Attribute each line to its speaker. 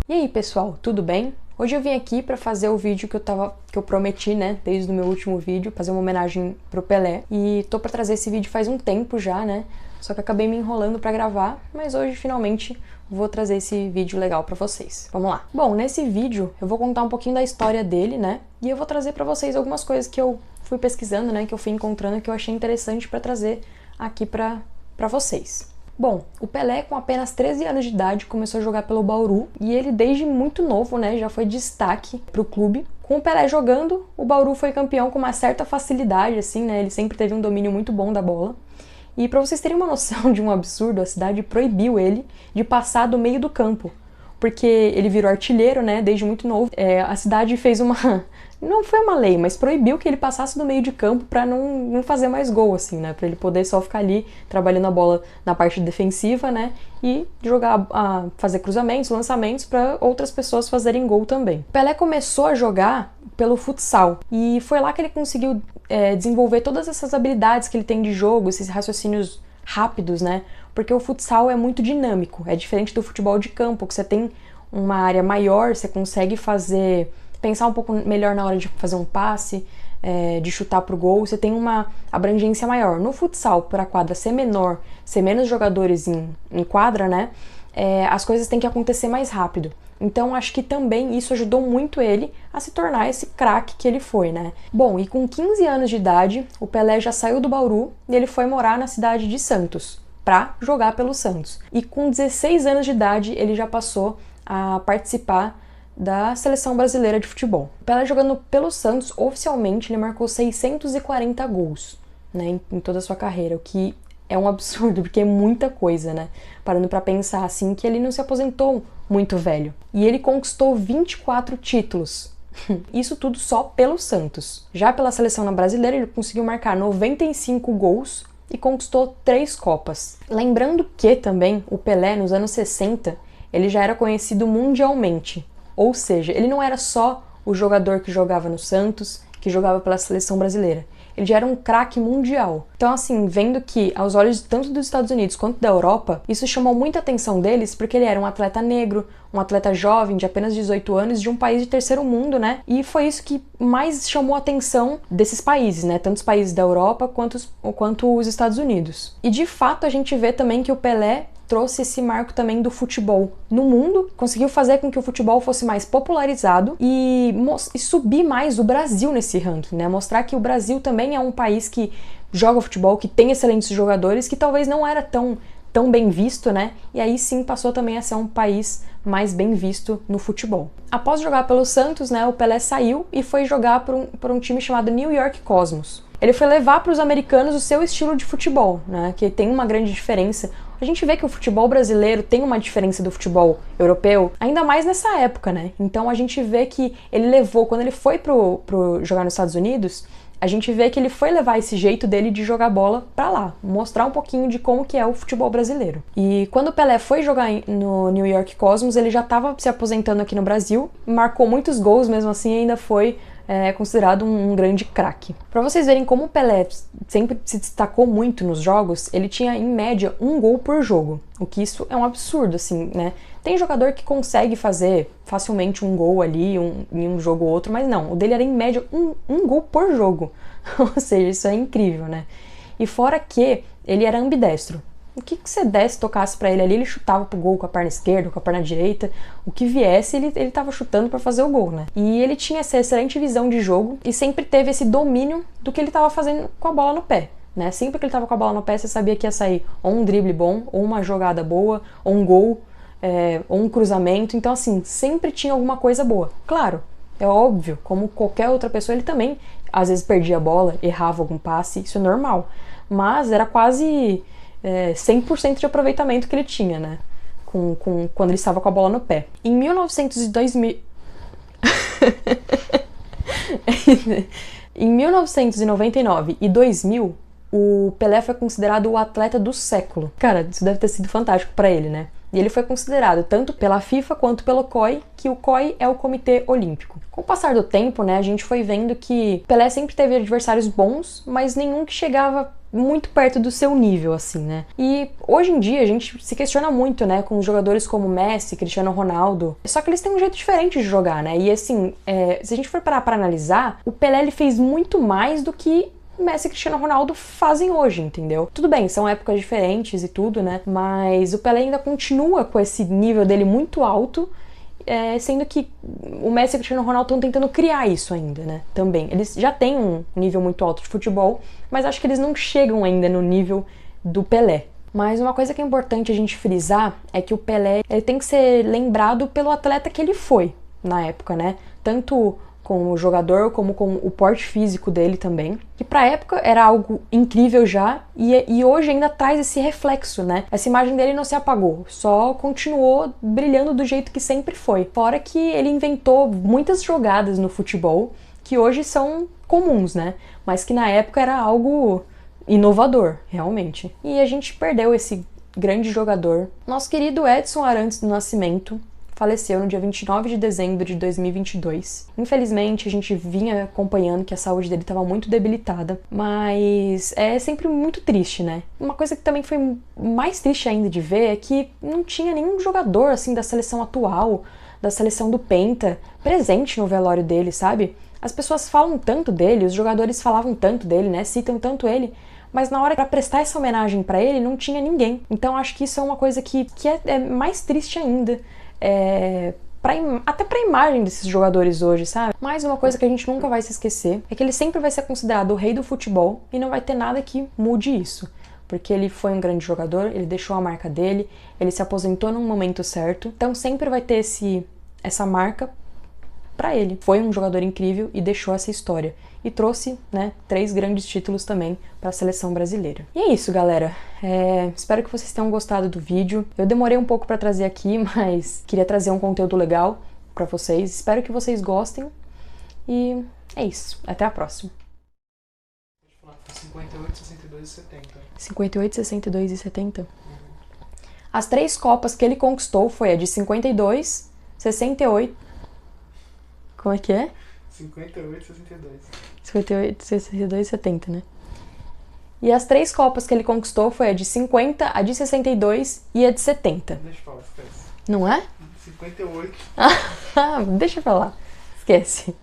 Speaker 1: E aí, pessoal, tudo bem? Hoje eu vim aqui para fazer o vídeo que eu prometi, né, desde o meu último vídeo, fazer uma homenagem pro Pelé. E tô para trazer esse vídeo faz um tempo já, né? Só que acabei me enrolando para gravar, mas hoje finalmente vou trazer esse vídeo legal para vocês. Vamos lá. Bom, nesse vídeo eu vou contar um pouquinho da história dele, né? E eu vou trazer para vocês algumas coisas que eu fui pesquisando, né, que eu fui encontrando que eu achei interessante para trazer aqui para vocês. Bom, o Pelé, com apenas 13 anos de idade, começou a jogar pelo Bauru e ele, desde muito novo, né, já foi destaque para o clube. Com o Pelé jogando, o Bauru foi campeão com uma certa facilidade, assim, né, ele sempre teve um domínio muito bom da bola. E para vocês terem uma noção de um absurdo, a cidade proibiu ele de passar do meio do campo, porque ele virou artilheiro, né, desde muito novo. A cidade fez uma... Não foi uma lei, mas proibiu que ele passasse do meio de campo para não fazer mais gol, assim, né? Para ele poder só ficar ali trabalhando a bola na parte defensiva, né? E jogar, fazer cruzamentos, lançamentos para outras pessoas fazerem gol também. Pelé começou a jogar pelo futsal e foi lá que ele conseguiu desenvolver todas essas habilidades que ele tem de jogo, esses raciocínios rápidos, né? Porque o futsal é muito dinâmico, é diferente do futebol de campo, que você tem uma área maior, você consegue pensar um pouco melhor na hora de fazer um passe, de chutar pro gol, você tem uma abrangência maior. No futsal, por a quadra ser menor, ser menos jogadores em quadra, né, as coisas têm que acontecer mais rápido. Então, acho que também isso ajudou muito ele a se tornar esse craque que ele foi, né. Bom, e com 15 anos de idade, o Pelé já saiu do Bauru e ele foi morar na cidade de Santos, para jogar pelo Santos. E com 16 anos de idade, ele já passou a participar da seleção brasileira de futebol. Pelé, jogando pelo Santos, oficialmente ele marcou 640 gols, né, em toda a sua carreira, o que é um absurdo, porque é muita coisa, né? Parando pra pensar assim, que ele não se aposentou muito velho. E ele conquistou 24 títulos. Isso tudo só pelo Santos. Já pela seleção brasileira, ele conseguiu marcar 95 gols e conquistou 3 Copas. Lembrando que também o Pelé, nos anos 60, ele já era conhecido mundialmente. Ou seja, ele não era só o jogador que jogava no Santos, que jogava pela seleção brasileira. Ele já era um craque mundial. Então, assim, vendo que, aos olhos tanto dos Estados Unidos quanto da Europa, isso chamou muita atenção deles, porque ele era um atleta negro, um atleta jovem, de apenas 18 anos, de um país de terceiro mundo, né? E foi isso que mais chamou a atenção desses países, né? Tanto os países da Europa quanto os Estados Unidos. E, de fato, a gente vê também que o Pelé trouxe esse marco também do futebol no mundo, conseguiu fazer com que o futebol fosse mais popularizado e subir mais o Brasil nesse ranking, né? Mostrar que o Brasil também é um país que joga futebol, que tem excelentes jogadores, que talvez não era tão bem visto, né? E aí sim passou também a ser um país mais bem visto no futebol. Após jogar pelo Santos, né, o Pelé saiu e foi jogar por um time chamado New York Cosmos. Ele foi levar para os americanos o seu estilo de futebol, né, que tem uma grande diferença. A gente vê que o futebol brasileiro tem uma diferença do futebol europeu, ainda mais nessa época, né? Então a gente vê que ele levou, quando ele foi pro jogar nos Estados Unidos, a gente vê que ele foi levar esse jeito dele de jogar bola pra lá, mostrar um pouquinho de como que é o futebol brasileiro. E quando o Pelé foi jogar no New York Cosmos, ele já estava se aposentando aqui no Brasil, marcou muitos gols mesmo assim e ainda foi considerado um grande craque. Para vocês verem como o Pelé sempre se destacou muito nos jogos, ele tinha em média 1 gol por jogo, o que isso é um absurdo, assim, né? Tem jogador que consegue fazer facilmente 1 gol ali, em um jogo ou outro, mas não, o dele era em média um gol por jogo, ou seja, isso é incrível, né? E fora que ele era ambidestro. O que você desse, tocasse pra ele ali, ele chutava pro gol com a perna esquerda, com a perna direita. O que viesse, ele tava chutando pra fazer o gol, né? E ele tinha essa excelente visão de jogo e sempre teve esse domínio do que ele tava fazendo com a bola no pé, né? Sempre que ele tava com a bola no pé, você sabia que ia sair ou um drible bom, ou uma jogada boa, ou um gol, ou um cruzamento. Então, assim, sempre tinha alguma coisa boa. Claro, é óbvio, como qualquer outra pessoa, ele também, às vezes, perdia a bola, errava algum passe, isso é normal. Mas era quase 100% de aproveitamento que ele tinha, né? Quando ele estava com a bola no pé. Em 1999 e 2000, o Pelé foi considerado o atleta do século. Cara, isso deve ter sido fantástico para ele, né? E ele foi considerado tanto pela FIFA quanto pelo COI, que o COI é o Comitê Olímpico. Com o passar do tempo, né, a gente foi vendo que Pelé sempre teve adversários bons, mas nenhum que chegava muito perto do seu nível, assim, né? E hoje em dia a gente se questiona muito, né, com jogadores como Messi, Cristiano Ronaldo, só que eles têm um jeito diferente de jogar, né? E assim, se a gente for parar pra analisar, o Pelé ele fez muito mais do que Messi e Cristiano Ronaldo fazem hoje, entendeu? Tudo bem, são épocas diferentes e tudo, né? Mas o Pelé ainda continua com esse nível dele muito alto, sendo que o Messi e o Cristiano Ronaldo estão tentando criar isso ainda, né? Também. Eles já têm um nível muito alto de futebol, mas acho que eles não chegam ainda no nível do Pelé. Mas uma coisa que é importante a gente frisar é que o Pelé ele tem que ser lembrado pelo atleta que ele foi na época, né? Tanto com o jogador, como com o porte físico dele também, que pra época era algo incrível já, e hoje ainda traz esse reflexo, né? Essa imagem dele não se apagou, só continuou brilhando do jeito que sempre foi. Fora que ele inventou muitas jogadas no futebol, que hoje são comuns, né? Mas que na época era algo inovador, realmente. E a gente perdeu esse grande jogador. Nosso querido Edson Arantes do Nascimento faleceu no dia 29 de dezembro de 2022. Infelizmente, a gente vinha acompanhando que a saúde dele estava muito debilitada, mas é sempre muito triste, né? Uma coisa que também foi mais triste ainda de ver é que não tinha nenhum jogador, assim, da seleção atual, da seleção do Penta, presente no velório dele, sabe? As pessoas falam tanto dele, os jogadores falavam tanto dele, né? Citam tanto ele, mas na hora para prestar essa homenagem para ele não tinha ninguém. Então acho que isso é uma coisa que é mais triste ainda. Até pra imagem desses jogadores hoje, sabe? Mas uma coisa que a gente nunca vai se esquecer é que ele sempre vai ser considerado o rei do futebol e não vai ter nada que mude isso. Porque ele foi um grande jogador, ele deixou a marca dele, ele se aposentou num momento certo, então sempre vai ter essa marca pra ele. Foi um jogador incrível e deixou essa história. E trouxe, né, 3 grandes títulos também para a seleção brasileira. E é isso, galera. Espero que vocês tenham gostado do vídeo. Eu demorei um pouco para trazer aqui, mas queria trazer um conteúdo legal para vocês. Espero que vocês gostem. E é isso. Até a próxima.
Speaker 2: 58, 62 e 70.
Speaker 1: 58, 62 e 70? As 3 Copas que ele conquistou foi a de 52, 68... Como é que é?
Speaker 2: 58, 62.
Speaker 1: 58, 62 e 70, né? E as 3 Copas que ele conquistou foi a de 50, a de 62 e a de 70.
Speaker 2: Deixa eu falar, esquece.
Speaker 1: Não é?
Speaker 2: 58.
Speaker 1: Deixa eu falar. Esquece.